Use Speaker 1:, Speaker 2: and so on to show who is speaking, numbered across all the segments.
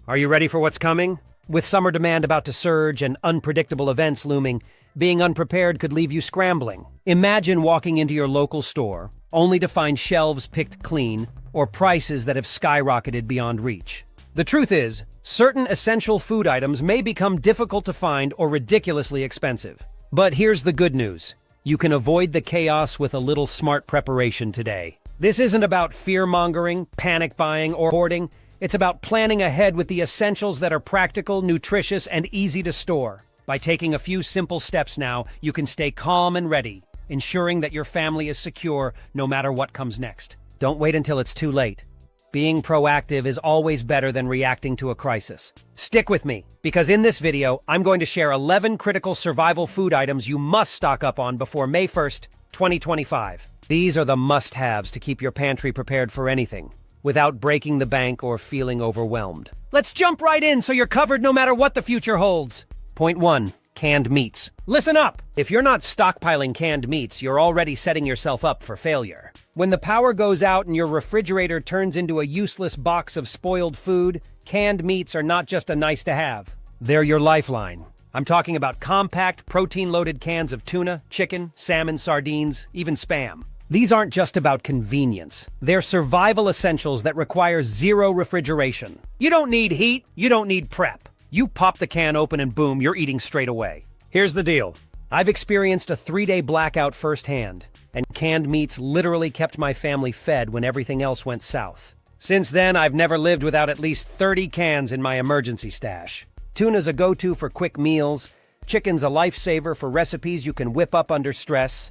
Speaker 1: Are you ready for what's coming? With summer demand about to surge and unpredictable events looming, being unprepared could leave you scrambling. Imagine walking into your local store, only to find shelves picked clean or prices that have skyrocketed beyond reach. The truth is, certain essential food items may become difficult to find or ridiculously expensive. But here's the good news. You can avoid the chaos with a little smart preparation today. This isn't about fear-mongering, panic buying, or hoarding. It's about planning ahead with the essentials that are practical, nutritious, and easy to store. By taking a few simple steps now, you can stay calm and ready, ensuring that your family is secure no matter what comes next. Don't wait until it's too late. Being proactive is always better than reacting to a crisis. Stick with me, because in this video, I'm going to share 11 critical survival food items you must stock up on before May 1st, 2025. These are the must-haves to keep your pantry prepared for anything, without breaking the bank or feeling overwhelmed. Let's jump right in so you're covered no matter what the future holds. Point 1. Canned meats. Listen up! If you're not stockpiling canned meats, you're already setting yourself up for failure. When the power goes out and your refrigerator turns into a useless box of spoiled food, canned meats are not just a nice-to-have. They're your lifeline. I'm talking about compact, protein-loaded cans of tuna, chicken, salmon, sardines, even Spam. These aren't just about convenience. They're survival essentials that require zero refrigeration. You don't need heat, you don't need prep. You pop the can open and boom, you're eating straight away. Here's the deal. I've experienced a 3-day blackout firsthand, and canned meats literally kept my family fed when everything else went south. Since then, I've never lived without at least 30 cans in my emergency stash. Tuna's a go-to for quick meals, chicken's a lifesaver for recipes you can whip up under stress,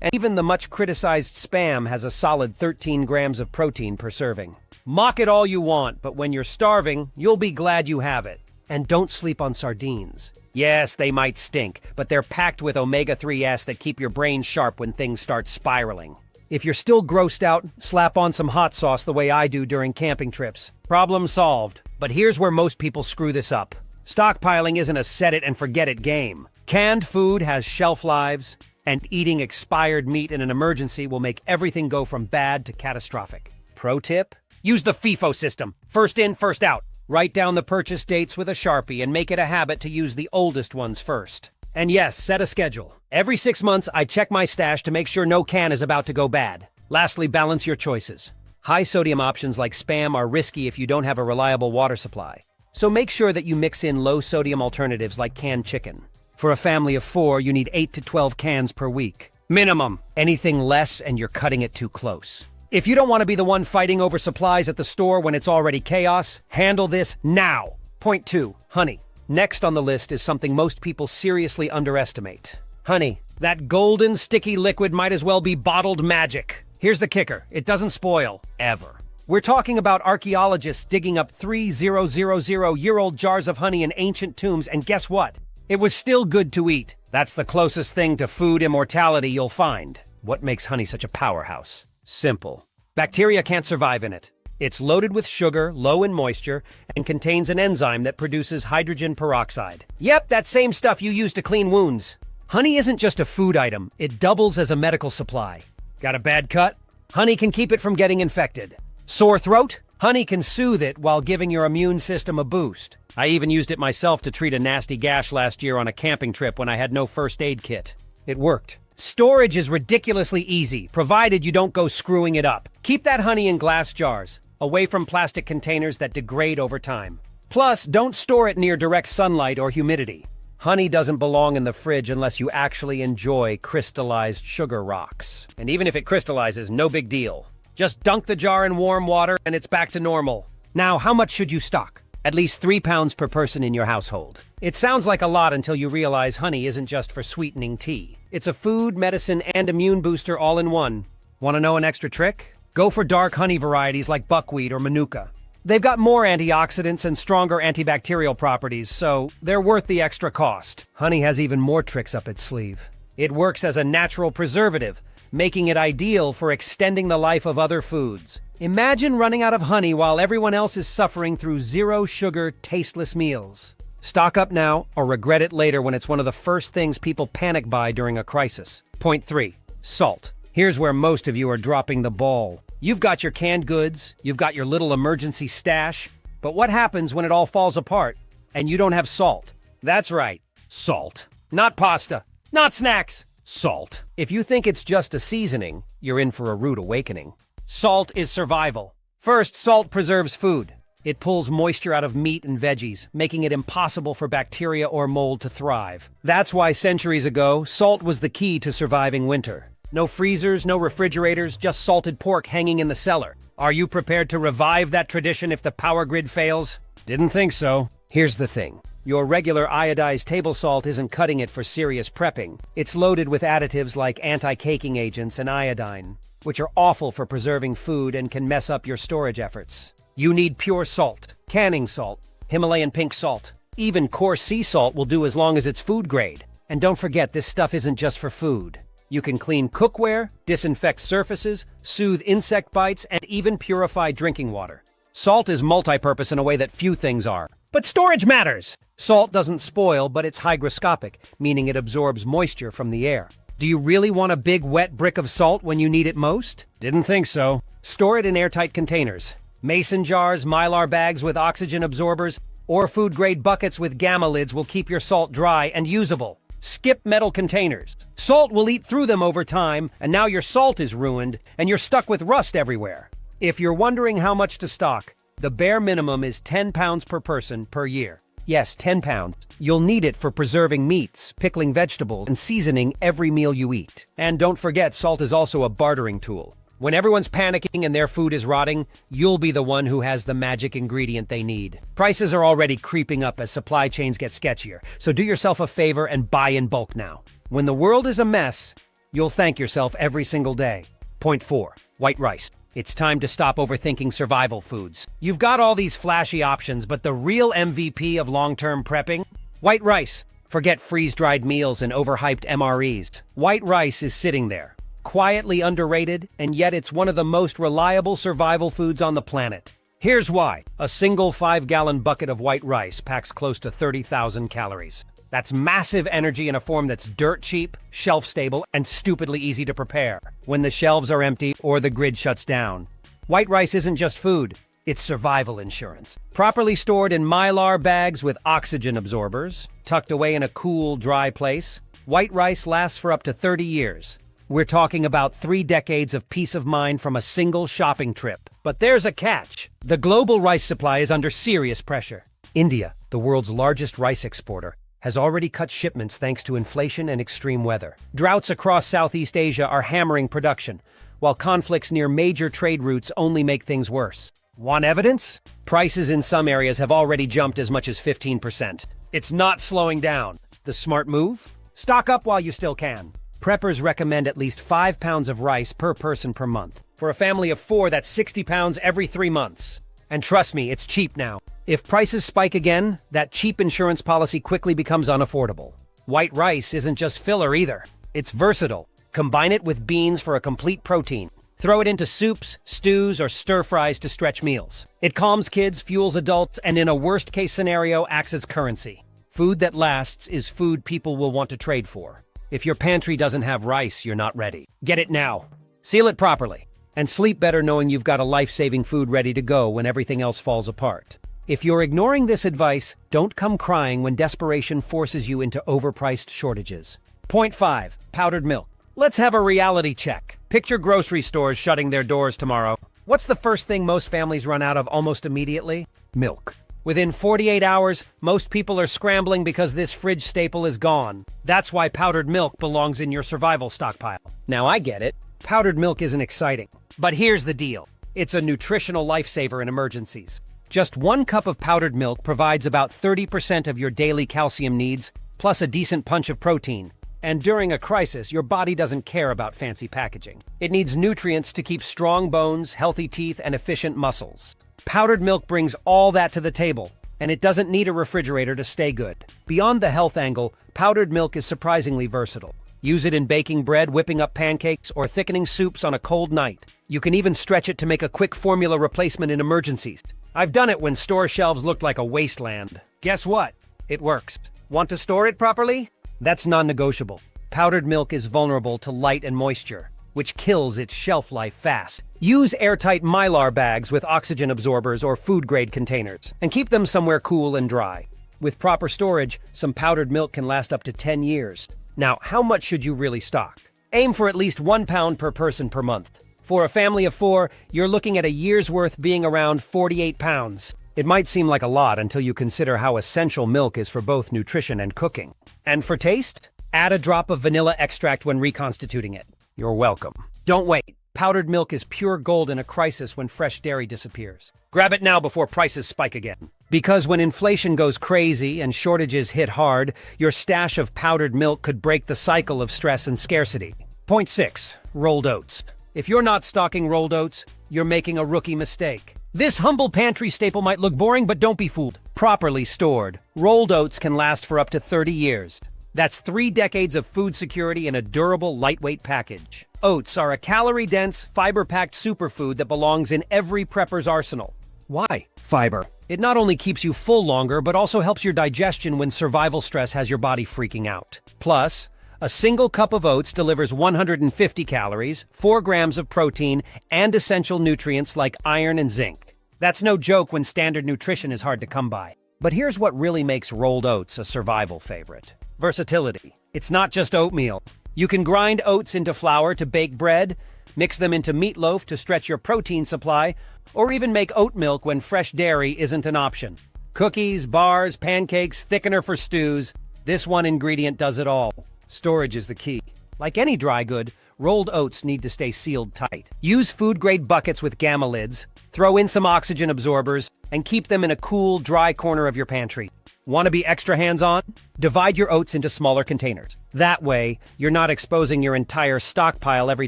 Speaker 1: and even the much-criticized Spam has a solid 13 grams of protein per serving. Mock it all you want, but when you're starving, you'll be glad you have it. And don't sleep on sardines. Yes, they might stink, but they're packed with omega-3s that keep your brain sharp when things start spiraling. If you're still grossed out, slap on some hot sauce the way I do during camping trips. Problem solved. But here's where most people screw this up. Stockpiling isn't a set-it-and-forget-it game. Canned food has shelf lives, and eating expired meat in an emergency will make everything go from bad to catastrophic. Pro tip? Use the FIFO system. First in, first out. Write down the purchase dates with a Sharpie and make it a habit to use the oldest ones first. And yes, set a schedule. Every 6 months, I check my stash to make sure no can is about to go bad. Lastly, balance your choices. High-sodium options like Spam are risky if you don't have a reliable water supply. So make sure that you mix in low-sodium alternatives like canned chicken. For a family of 4, you need 8 to 12 cans per week. Minimum. Anything less and you're cutting it too close. If you don't want to be the one fighting over supplies at the store when it's already chaos, handle this now. Point 2. Honey. Next on the list is something most people seriously underestimate. Honey. That golden, sticky liquid might as well be bottled magic. Here's the kicker. It doesn't spoil. Ever. We're talking about archaeologists digging up 3,000-year-old jars of honey in ancient tombs, and guess what? It was still good to eat. That's the closest thing to food immortality you'll find. What makes honey such a powerhouse? Simple. Bacteria can't survive in it. It's loaded with sugar, low in moisture, and contains an enzyme that produces hydrogen peroxide. Yep, that same stuff you use to clean wounds. Honey isn't just a food item, it doubles as a medical supply. Got a bad cut? Honey can keep it from getting infected. Sore throat? Honey can soothe it while giving your immune system a boost. I even used it myself to treat a nasty gash last year on a camping trip when I had no first aid kit. It worked. Storage is ridiculously easy, provided you don't go screwing it up. Keep that honey in glass jars, away from plastic containers that degrade over time. Plus, don't store it near direct sunlight or humidity. Honey doesn't belong in the fridge unless you actually enjoy crystallized sugar rocks. And even if it crystallizes, no big deal. Just dunk the jar in warm water and it's back to normal. Now, how much should you stock? At least 3 pounds per person in your household. It sounds like a lot until you realize honey isn't just for sweetening tea. It's a food, medicine, and immune booster all in one. Want to know an extra trick? Go for dark honey varieties like buckwheat or manuka. They've got more antioxidants and stronger antibacterial properties, so they're worth the extra cost. Honey has even more tricks up its sleeve. It works as a natural preservative, making it ideal for extending the life of other foods. Imagine running out of honey while everyone else is suffering through zero-sugar, tasteless meals. Stock up now or regret it later when it's one of the first things people panic buy during a crisis. Point 3. Salt. Here's where most of you are dropping the ball. You've got your canned goods, you've got your little emergency stash, But what happens when it all falls apart and you don't have salt? That's right, salt. Not pasta, not snacks, salt. If you think it's just a seasoning, you're in for a rude awakening. Salt is survival. First, salt preserves food. It pulls moisture out of meat and veggies, making it impossible for bacteria or mold to thrive. That's why centuries ago, salt was the key to surviving winter. No freezers, no refrigerators, just salted pork hanging in the cellar. Are you prepared to revive that tradition if the power grid fails? Didn't think so. Here's the thing. Your regular iodized table salt isn't cutting it for serious prepping. It's loaded with additives like anti-caking agents and iodine, which are awful for preserving food and can mess up your storage efforts. You need pure salt, canning salt, Himalayan pink salt. Even coarse sea salt will do as long as it's food grade. And don't forget, this stuff isn't just for food. You can clean cookware, disinfect surfaces, soothe insect bites, and even purify drinking water. Salt is multi-purpose in a way that few things are. But storage matters! Salt doesn't spoil, but it's hygroscopic, meaning it absorbs moisture from the air. Do you really want a big wet brick of salt when you need it most? Didn't think so. Store it in airtight containers. Mason jars, Mylar bags with oxygen absorbers, or food-grade buckets with gamma lids will keep your salt dry and usable. Skip metal containers. Salt will eat through them over time, and now your salt is ruined, and you're stuck with rust everywhere. If you're wondering how much to stock, the bare minimum is 10 pounds per person per year. Yes, 10 pounds. You'll need it for preserving meats, pickling vegetables, and seasoning every meal you eat. And don't forget, salt is also a bartering tool. When everyone's panicking and their food is rotting, you'll be the one who has the magic ingredient they need. Prices are already creeping up as supply chains get sketchier, so do yourself a favor and buy in bulk now. When the world is a mess, you'll thank yourself every single day. Point 4. White rice. It's time to stop overthinking survival foods. You've got all these flashy options, but the real MVP of long-term prepping? White rice. Forget freeze-dried meals and overhyped MREs. White rice is sitting there, quietly underrated, and yet it's one of the most reliable survival foods on the planet. Here's why. A single 5-gallon bucket of white rice packs close to 30,000 calories. That's massive energy in a form that's dirt cheap, shelf-stable, and stupidly easy to prepare when the shelves are empty or the grid shuts down. White rice isn't just food, it's survival insurance. Properly stored in Mylar bags with oxygen absorbers, tucked away in a cool, dry place, white rice lasts for up to 30 years. We're talking about 3 decades of peace of mind from a single shopping trip. But there's a catch. The global rice supply is under serious pressure. India, the world's largest rice exporter, has already cut shipments thanks to inflation and extreme weather. Droughts across Southeast Asia are hammering production, while conflicts near major trade routes only make things worse. Want evidence? Prices in some areas have already jumped as much as 15%. It's not slowing down. The smart move? Stock up while you still can. Preppers recommend at least 5 pounds of rice per person per month. For a family of 4, that's 60 pounds every 3 months. And trust me, it's cheap now. If prices spike again, that cheap insurance policy quickly becomes unaffordable. White rice isn't just filler either. It's versatile. Combine it with beans for a complete protein. Throw it into soups, stews, or stir-fries to stretch meals. It calms kids, fuels adults, and in a worst-case scenario, acts as currency. Food that lasts is food people will want to trade for. If your pantry doesn't have rice, you're not ready. Get it now. Seal it properly. And sleep better knowing you've got a life-saving food ready to go when everything else falls apart. If you're ignoring this advice, don't come crying when desperation forces you into overpriced shortages. Point 5. Powdered milk. Let's have a reality check. Picture grocery stores shutting their doors tomorrow. What's the first thing most families run out of almost immediately? Milk. Within 48 hours, most people are scrambling because this fridge staple is gone. That's why powdered milk belongs in your survival stockpile. Now I get it. Powdered milk isn't exciting. But here's the deal. It's a nutritional lifesaver in emergencies. Just 1 cup of powdered milk provides about 30% of your daily calcium needs, plus a decent punch of protein. And during a crisis, your body doesn't care about fancy packaging. It needs nutrients to keep strong bones, healthy teeth, and efficient muscles. Powdered milk brings all that to the table, and it doesn't need a refrigerator to stay good. Beyond the health angle, powdered milk is surprisingly versatile. Use it in baking bread, whipping up pancakes, or thickening soups on a cold night. You can even stretch it to make a quick formula replacement in emergencies. I've done it when store shelves looked like a wasteland. Guess what? It works. Want to store it properly? That's non-negotiable. Powdered milk is vulnerable to light and moisture. which kills its shelf life fast. Use airtight Mylar bags with oxygen absorbers or food-grade containers, and keep them somewhere cool and dry. With proper storage, some powdered milk can last up to 10 years. Now, how much should you really stock? Aim for at least 1 pound per person per month. For a family of 4, you're looking at a year's worth being around 48 pounds. It might seem like a lot until you consider how essential milk is for both nutrition and cooking. And for taste, add a drop of vanilla extract when reconstituting it. You're welcome. Don't wait. Powdered milk is pure gold in a crisis when fresh dairy disappears. Grab it now before prices spike again. Because when inflation goes crazy and shortages hit hard, your stash of powdered milk could break the cycle of stress and scarcity. Point 6. Rolled oats. If you're not stocking rolled oats, you're making a rookie mistake. This humble pantry staple might look boring, but don't be fooled. Properly stored, rolled oats can last for up to 30 years. That's 3 decades of food security in a durable, lightweight package. Oats are a calorie-dense, fiber-packed superfood that belongs in every prepper's arsenal. Why? Fiber. It not only keeps you full longer, but also helps your digestion when survival stress has your body freaking out. Plus, a single cup of oats delivers 150 calories, 4 grams of protein, and essential nutrients like iron and zinc. That's no joke when standard nutrition is hard to come by. But here's what really makes rolled oats a survival favorite. Versatility. It's not just oatmeal. You can grind oats into flour to bake bread, mix them into meatloaf to stretch your protein supply, or even make oat milk when fresh dairy isn't an option. Cookies, bars, pancakes, thickener for stews. This one ingredient does it all. Storage is the key. Like any dry good, rolled oats need to stay sealed tight. Use food-grade buckets with gamma lids, throw in some oxygen absorbers, and keep them in a cool, dry corner of your pantry. Want to be extra hands-on? Divide your oats into smaller containers. That way, you're not exposing your entire stockpile every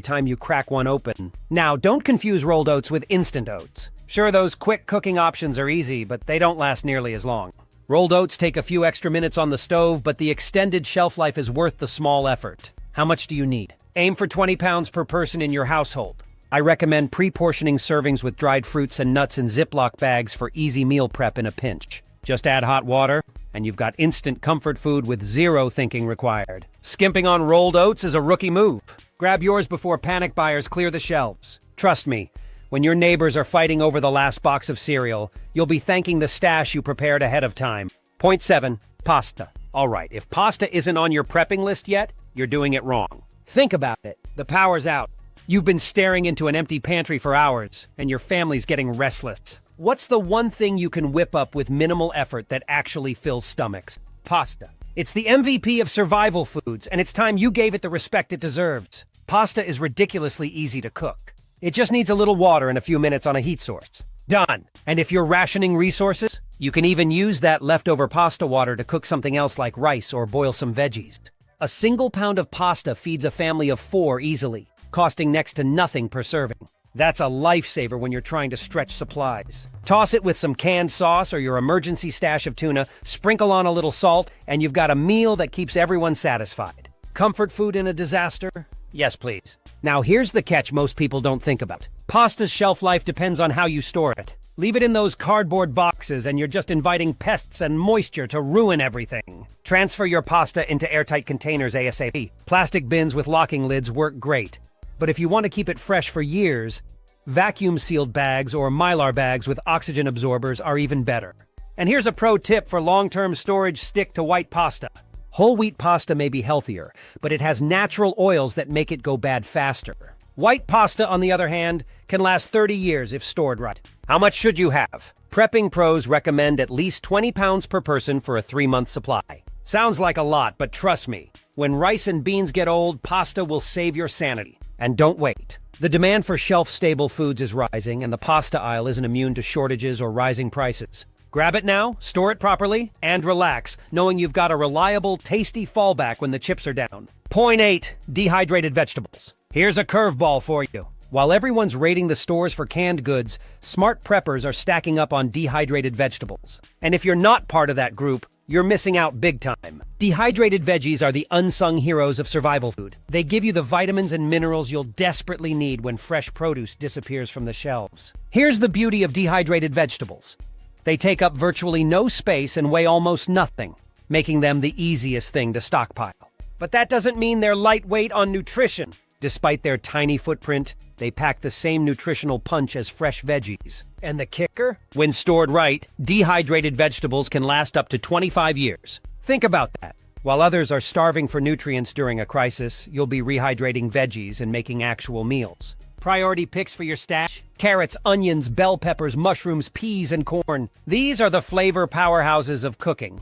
Speaker 1: time you crack one open. Now, don't confuse rolled oats with instant oats. Sure, those quick cooking options are easy, but they don't last nearly as long. Rolled oats take a few extra minutes on the stove, but the extended shelf life is worth the small effort. How much do you need? Aim for 20 pounds per person in your household. I recommend pre-portioning servings with dried fruits and nuts in Ziploc bags for easy meal prep in a pinch. Just add hot water, and you've got instant comfort food with zero thinking required. Skimping on rolled oats is a rookie move. Grab yours before panic buyers clear the shelves. Trust me, when your neighbors are fighting over the last box of cereal, you'll be thanking the stash you prepared ahead of time. Point 7. Pasta. All right, if pasta isn't on your prepping list yet, you're doing it wrong. Think about it. The power's out. You've been staring into an empty pantry for hours, and your family's getting restless. What's the one thing you can whip up with minimal effort that actually fills stomachs? Pasta. It's the MVP of survival foods, and it's time you gave it the respect it deserves. Pasta is ridiculously easy to cook. It just needs a little water and a few minutes on a heat source. Done. And if you're rationing resources, you can even use that leftover pasta water to cook something else like rice or boil some veggies. A single pound of pasta feeds a family of 4 easily, costing next to nothing per serving. That's a lifesaver when you're trying to stretch supplies. Toss it with some canned sauce or your emergency stash of tuna, sprinkle on a little salt, and you've got a meal that keeps everyone satisfied. Comfort food in a disaster? Yes, please. Now here's the catch most people don't think about. Pasta's shelf life depends on how you store it. Leave it in those cardboard boxes and you're just inviting pests and moisture to ruin everything. Transfer your pasta into airtight containers ASAP. Plastic bins with locking lids work great. But if you want to keep it fresh for years, vacuum-sealed bags or Mylar bags with oxygen absorbers are even better. And here's a pro tip for long-term storage: stick to white pasta. Whole wheat pasta may be healthier, but it has natural oils that make it go bad faster. White pasta, on the other hand, can last 30 years if stored right. How much should you have? Prepping pros recommend at least 20 pounds per person for a 3-month supply. Sounds like a lot, but trust me, when rice and beans get old, pasta will save your sanity. And don't wait. The demand for shelf-stable foods is rising, and the pasta aisle isn't immune to shortages or rising prices. Grab it now, store it properly, and relax, knowing you've got a reliable, tasty fallback when the chips are down. Point 8. Dehydrated vegetables. Here's a curveball for you. While everyone's raiding the stores for canned goods, smart preppers are stacking up on dehydrated vegetables. And if you're not part of that group, you're missing out big time. Dehydrated veggies are the unsung heroes of survival food. They give you the vitamins and minerals you'll desperately need when fresh produce disappears from the shelves. Here's the beauty of dehydrated vegetables. They take up virtually no space and weigh almost nothing, making them the easiest thing to stockpile. But that doesn't mean they're lightweight on nutrition. Despite their tiny footprint, they pack the same nutritional punch as fresh veggies. And the kicker? When stored right, dehydrated vegetables can last up to 25 years. Think about that. While others are starving for nutrients during a crisis, you'll be rehydrating veggies and making actual meals. Priority picks for your stash? Carrots, onions, bell peppers, mushrooms, peas, and corn. These are the flavor powerhouses of cooking.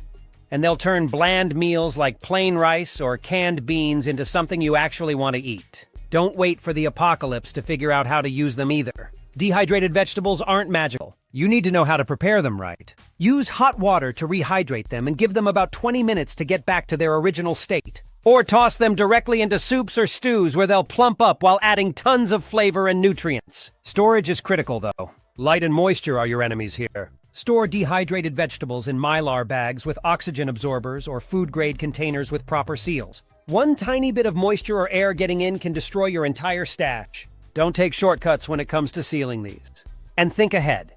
Speaker 1: And they'll turn bland meals like plain rice or canned beans into something you actually want to eat. Don't wait for the apocalypse to figure out how to use them either. Dehydrated vegetables aren't magical. You need to know how to prepare them right. Use hot water to rehydrate them and give them about 20 minutes to get back to their original state. Or toss them directly into soups or stews where they'll plump up while adding tons of flavor and nutrients. Storage is critical though. Light and moisture are your enemies here. Store dehydrated vegetables in Mylar bags with oxygen absorbers or food-grade containers with proper seals. One tiny bit of moisture or air getting in can destroy your entire stash. Don't take shortcuts when it comes to sealing these. And think ahead.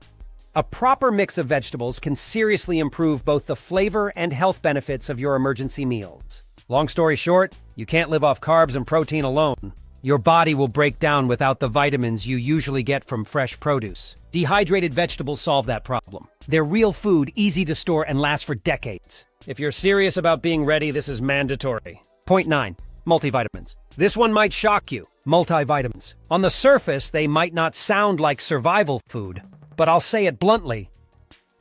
Speaker 1: A proper mix of vegetables can seriously improve both the flavor and health benefits of your emergency meals. Long story short, you can't live off carbs and protein alone. Your body will break down without the vitamins you usually get from fresh produce. Dehydrated vegetables solve that problem. They're real food, easy to store, and last for decades. If you're serious about being ready, this is mandatory. Point 9. Multivitamins. This one might shock you. Multivitamins. On the surface, they might not sound like survival food, but I'll say it bluntly.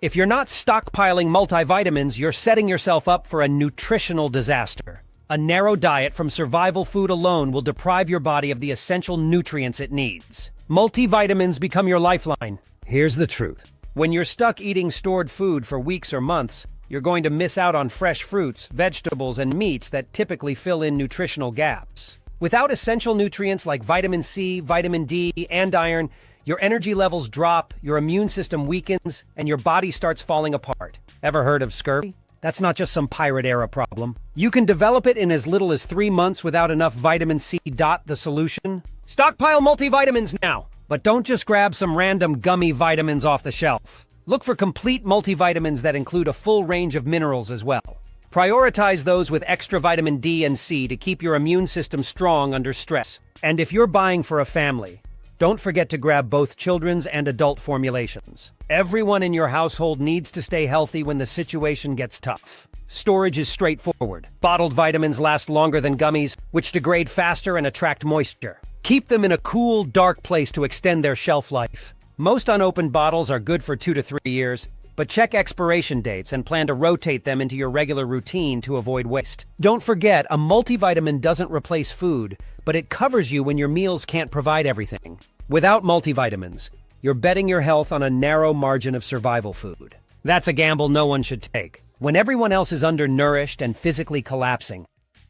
Speaker 1: If you're not stockpiling multivitamins, you're setting yourself up for a nutritional disaster. A narrow diet from survival food alone will deprive your body of the essential nutrients it needs. Multivitamins become your lifeline. Here's the truth. When you're stuck eating stored food for weeks or months, you're going to miss out on fresh fruits, vegetables, and meats that typically fill in nutritional gaps. Without essential nutrients like vitamin C, vitamin D, and iron, your energy levels drop, your immune system weakens, and your body starts falling apart. Ever heard of scurvy? That's not just some pirate-era problem. You can develop it in as little as 3 months without enough vitamin C. The solution? Stockpile multivitamins now! But don't just grab some random gummy vitamins off the shelf. Look for complete multivitamins that include a full range of minerals as well. Prioritize those with extra vitamin D and C to keep your immune system strong under stress. And if you're buying for a family, don't forget to grab both children's and adult formulations. Everyone in your household needs to stay healthy when the situation gets tough. Storage is straightforward. Bottled vitamins last longer than gummies, which degrade faster and attract moisture. Keep them in a cool, dark place to extend their shelf life. Most unopened bottles are good for 2 to 3 years, but check expiration dates and plan to rotate them into your regular routine to avoid waste. Don't forget, a multivitamin doesn't replace food, but it covers you when your meals can't provide everything. Without multivitamins, you're betting your health on a narrow margin of survival food. That's a gamble no one should take. When everyone else is undernourished and physically collapsing,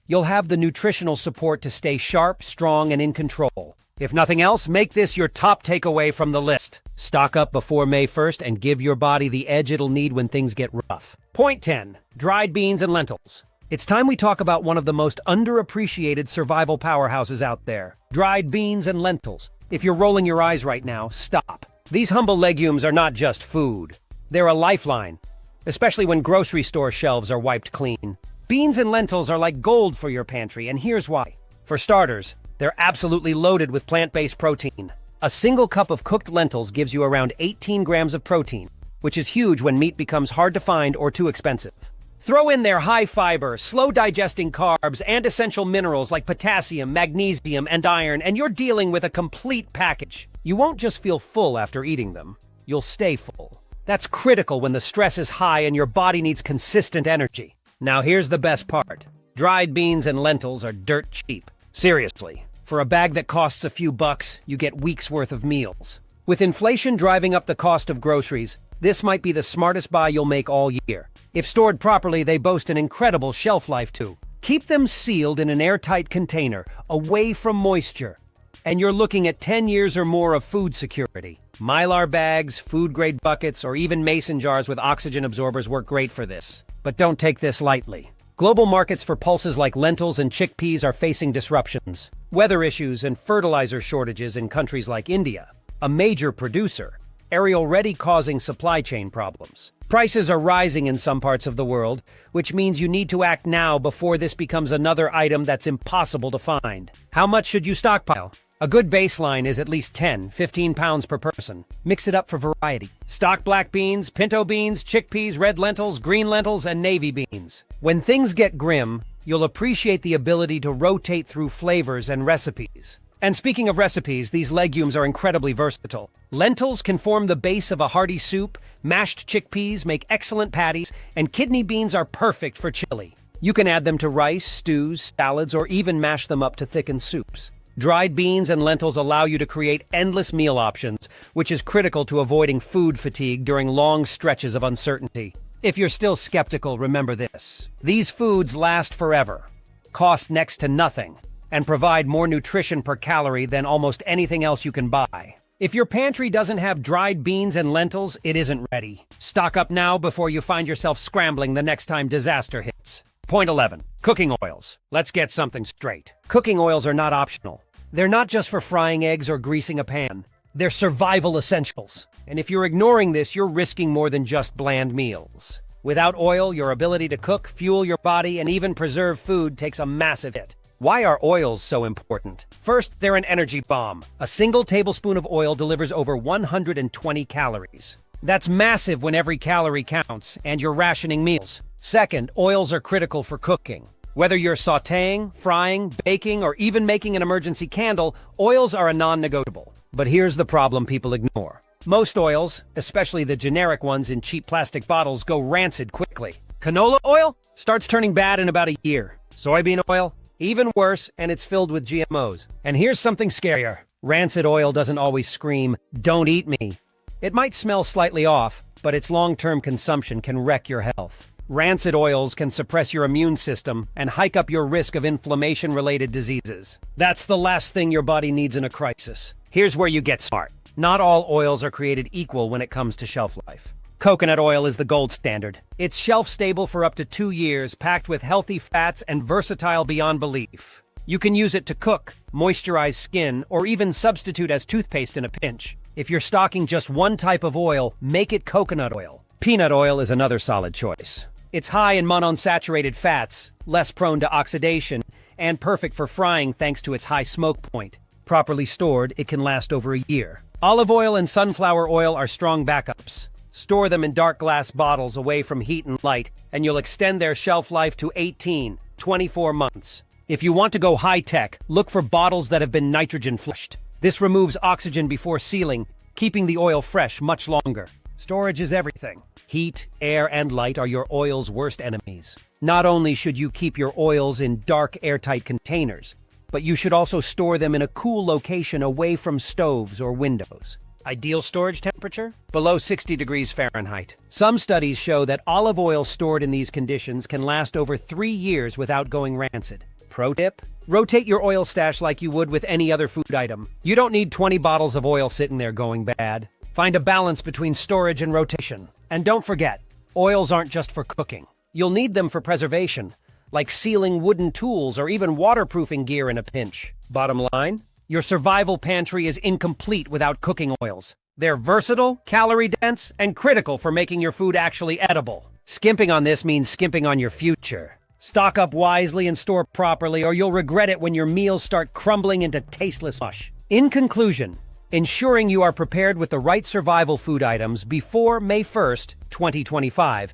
Speaker 1: you'll have the nutritional support to stay sharp, strong, and in control. If nothing else, make this your top takeaway from the list. Stock up before May 1st and give your body the edge it'll need when things get rough. Point 10. Dried beans and lentils. It's time we talk about one of the most underappreciated survival powerhouses out there. Dried beans and lentils. If you're rolling your eyes right now, stop. These humble legumes are not just food. They're a lifeline, especially when grocery store shelves are wiped clean. Beans and lentils are like gold for your pantry, and here's why. For starters, they're absolutely loaded with plant-based protein. A single cup of cooked lentils gives you around 18 grams of protein, which is huge when meat becomes hard to find or too expensive. Throw in their high-fiber, slow-digesting carbs and essential minerals like potassium, magnesium, and iron, and you're dealing with a complete package. You won't just feel full after eating them. You'll stay full. That's critical when the stress is high and your body needs consistent energy. Now here's the best part. Dried beans and lentils are dirt cheap. Seriously. For a bag that costs a few bucks, you get weeks' worth of meals. With inflation driving up the cost of groceries, this might be the smartest buy you'll make all year. If stored properly, they boast an incredible shelf life too. Keep them sealed in an airtight container, away from moisture. And you're looking at 10 years or more of food security. Mylar bags, food-grade buckets, or even mason jars with oxygen absorbers work great for this. But don't take this lightly. Global markets for pulses like lentils and chickpeas are facing disruptions. Weather issues and fertilizer shortages in countries like India, a major producer, are already causing supply chain problems. Prices are rising in some parts of the world, which means you need to act now before this becomes another item that's impossible to find. How much should you stockpile? A good baseline is at least 10-15 pounds per person. Mix it up for variety. Stock black beans, pinto beans, chickpeas, red lentils, green lentils, and navy beans. When things get grim, you'll appreciate the ability to rotate through flavors and recipes. And speaking of recipes, these legumes are incredibly versatile. Lentils can form the base of a hearty soup, mashed chickpeas make excellent patties, and kidney beans are perfect for chili. You can add them to rice, stews, salads, or even mash them up to thicken soups. Dried beans and lentils allow you to create endless meal options, which is critical to avoiding food fatigue during long stretches of uncertainty. If you're still skeptical, remember this. These foods last forever, cost next to nothing, and provide more nutrition per calorie than almost anything else you can buy. If your pantry doesn't have dried beans and lentils, it isn't ready. Stock up now before you find yourself scrambling the next time disaster hits. Point 11. Cooking oils. Let's get something straight. Cooking oils are not optional. They're not just for frying eggs or greasing a pan. They're survival essentials. And if you're ignoring this, you're risking more than just bland meals. Without oil, your ability to cook, fuel your body, and even preserve food takes a massive hit. Why are oils so important? First, they're an energy bomb. A single tablespoon of oil delivers over 120 calories. That's massive when every calorie counts, and you're rationing meals. Second, oils are critical for cooking. Whether you're sautéing, frying, baking, or even making an emergency candle, oils are a non-negotiable. But here's the problem people ignore. Most oils, especially the generic ones in cheap plastic bottles, go rancid quickly. Canola oil starts turning bad in about a year. Soybean oil, even worse, and it's filled with GMOs. And here's something scarier. Rancid oil doesn't always scream, "Don't eat me." It might smell slightly off, but its long-term consumption can wreck your health. Rancid oils can suppress your immune system and hike up your risk of inflammation-related diseases. That's the last thing your body needs in a crisis. Here's where you get smart. Not all oils are created equal when it comes to shelf life. Coconut oil is the gold standard. It's shelf-stable for up to 2 years, packed with healthy fats and versatile beyond belief. You can use it to cook, moisturize skin, or even substitute as toothpaste in a pinch. If you're stocking just one type of oil, make it coconut oil. Peanut oil is another solid choice. It's high in monounsaturated fats, less prone to oxidation, and perfect for frying thanks to its high smoke point. Properly stored, it can last over a year. Olive oil and sunflower oil are strong backups. Store them in dark glass bottles away from heat and light, and you'll extend their shelf life to 18-24 months. If you want to go high-tech, look for bottles that have been nitrogen flushed. This removes oxygen before sealing, keeping the oil fresh much longer. Storage is everything. Heat, air, and light are your oil's worst enemies. Not only should you keep your oils in dark, airtight containers, but you should also store them in a cool location away from stoves or windows. Ideal storage temperature? Below 60 degrees Fahrenheit. Some studies show that olive oil stored in these conditions can last over 3 years without going rancid. Pro tip? Rotate your oil stash like you would with any other food item. You don't need 20 bottles of oil sitting there going bad. Find a balance between storage and rotation. And don't forget, oils aren't just for cooking. You'll need them for preservation, like sealing wooden tools or even waterproofing gear in a pinch. Bottom line, your survival pantry is incomplete without cooking oils. They're versatile, calorie-dense, and critical for making your food actually edible. Skimping on this means skimping on your future. Stock up wisely and store properly, or you'll regret it when your meals start crumbling into tasteless mush. In conclusion, ensuring you are prepared with the right survival food items before May 1st, 2025,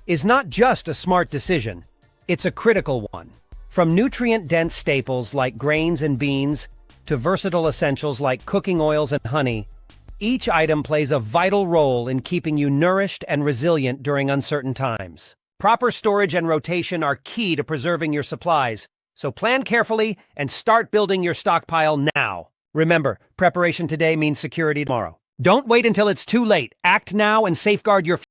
Speaker 1: is not just a smart decision, it's a critical one. From nutrient-dense staples like grains and beans to versatile essentials like cooking oils and honey, each item plays a vital role in keeping you nourished and resilient during uncertain times. Proper storage and rotation are key to preserving your supplies, so plan carefully and start building your stockpile now. Remember, preparation today means security tomorrow. Don't wait until it's too late. Act now and safeguard your